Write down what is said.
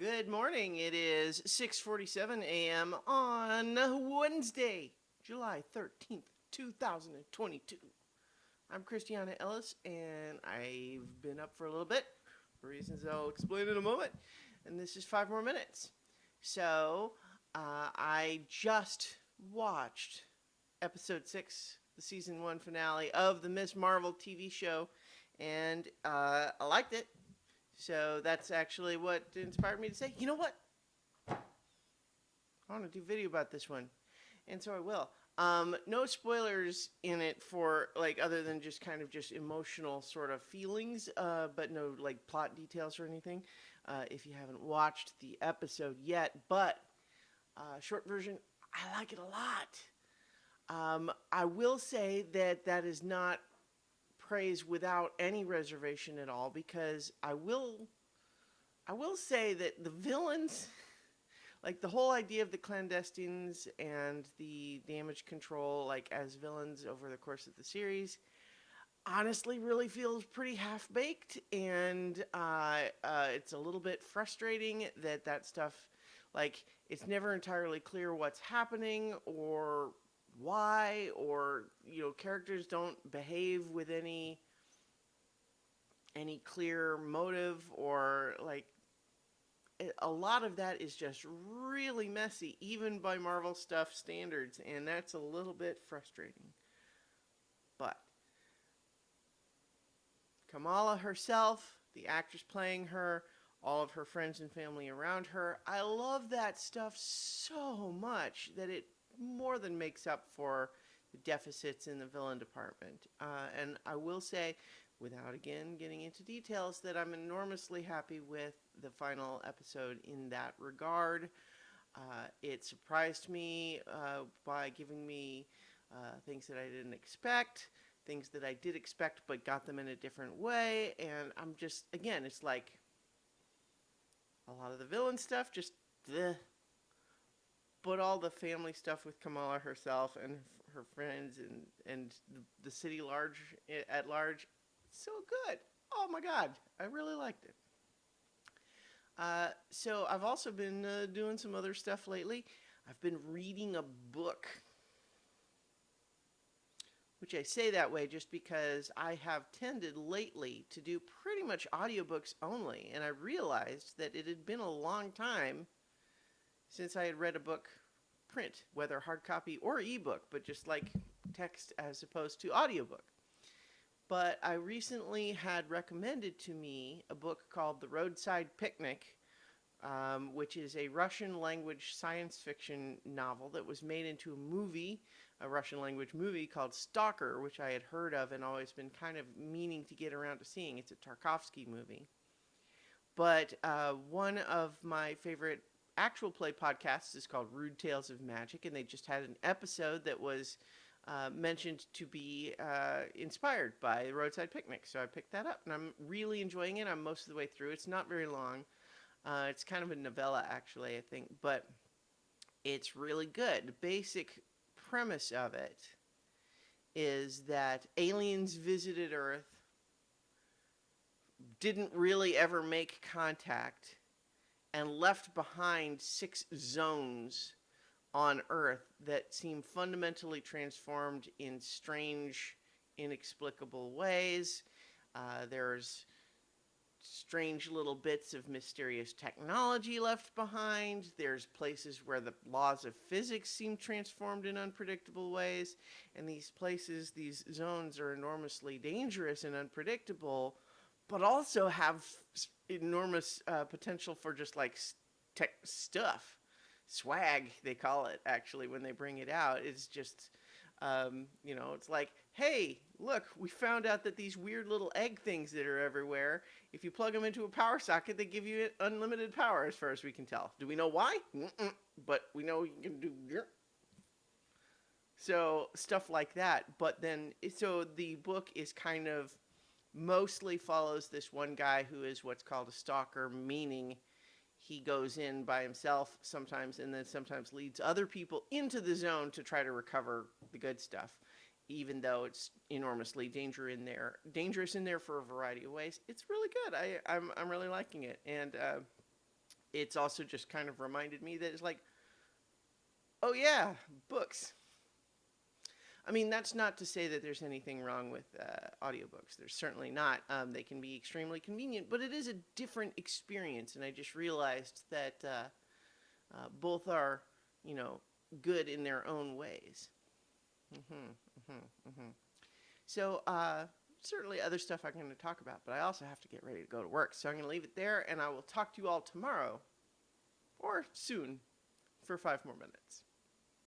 Good morning. It is 6:47 a.m. on Wednesday, July 13th, 2022. I'm Christiana Ellis, and I've been up for a little bit, for reasons I'll explain in a moment. And this is 5 more minutes. So, I just watched episode 6, the season 1 finale of the Miss Marvel TV show, and I liked it. So that's actually what inspired me to say, you know what? I want to do a video about this one. And so I will. No spoilers in it for, like, other than just kind of just emotional sort of feelings, but no, like, plot details or anything, if you haven't watched the episode yet. But, short version, I like it a lot. I will say that that is not praise without any reservation at all, because I will say that the villains, like the whole idea of the clandestines and the damage control, like as villains over the course of the series, honestly really feels pretty half-baked, and it's a little bit frustrating that stuff, like, it's never entirely clear what's happening or why, or, characters don't behave with any clear motive, or, like, a lot of that is just really messy, even by Marvel stuff standards, and that's a little bit frustrating. But Kamala herself, the actress playing her, all of her friends and family around her, I love that stuff so much that it more than makes up for the deficits in the villain department. And I will say, without again getting into details, that I'm enormously happy with the final episode in that regard. It surprised me by giving me things that I didn't expect, things that I did expect but got them in a different way, and I'm just, again, it's like a lot of the villain stuff, just bleh. But all the family stuff with Kamala herself and her friends and the city at large, so good. Oh my God, I really liked it. So I've also been doing some other stuff lately. I've been reading a book, which I say that way just because I have tended lately to do pretty much audiobooks only, and I realized that it had been a long time since I had read a book print, whether hard copy or ebook, but just like text as opposed to audiobook. But I recently had recommended to me a book called The Roadside Picnic, which is a Russian language science fiction novel that was made into a movie, a Russian language movie called Stalker, which I had heard of and always been kind of meaning to get around to seeing. It's a Tarkovsky movie. But one of my favorite actual play podcasts is called Rude Tales of Magic, and they just had an episode that was mentioned to be inspired by Roadside Picnic. So I picked that up, and I'm really enjoying it. I'm most of the way through. It's not very long. It's kind of a novella, actually, I think, but it's really good. The basic premise of it is that aliens visited Earth, didn't really ever make contact, and left behind 6 zones on Earth that seem fundamentally transformed in strange, inexplicable ways. There's strange little bits of mysterious technology left behind. There's places where the laws of physics seem transformed in unpredictable ways. And these places, these zones, are enormously dangerous and unpredictable, but also have enormous potential for just like tech stuff. Swag, they call it, actually, when they bring it out. It's just, it's like, hey, look, we found out that these weird little egg things that are everywhere, if you plug them into a power socket, they give you unlimited power, as far as we can tell. Do we know why? But we know you can do. So, stuff like that. But then, so the book is kind of mostly follows this one guy who is what's called a stalker, meaning he goes in by himself sometimes, and then sometimes leads other people into the zone to try to recover the good stuff, even though it's enormously dangerous in there for a variety of ways. It's really good. I'm really liking it, and it's also just kind of reminded me that it's like, oh yeah, books. I mean, that's not to say that there's anything wrong with audiobooks. There's certainly not. They can be extremely convenient, but it is a different experience. And I just realized that both are, you know, good in their own ways. So, certainly other stuff I'm going to talk about, but I also have to get ready to go to work. So I'm going to leave it there, and I will talk to you all tomorrow or soon for 5 more minutes.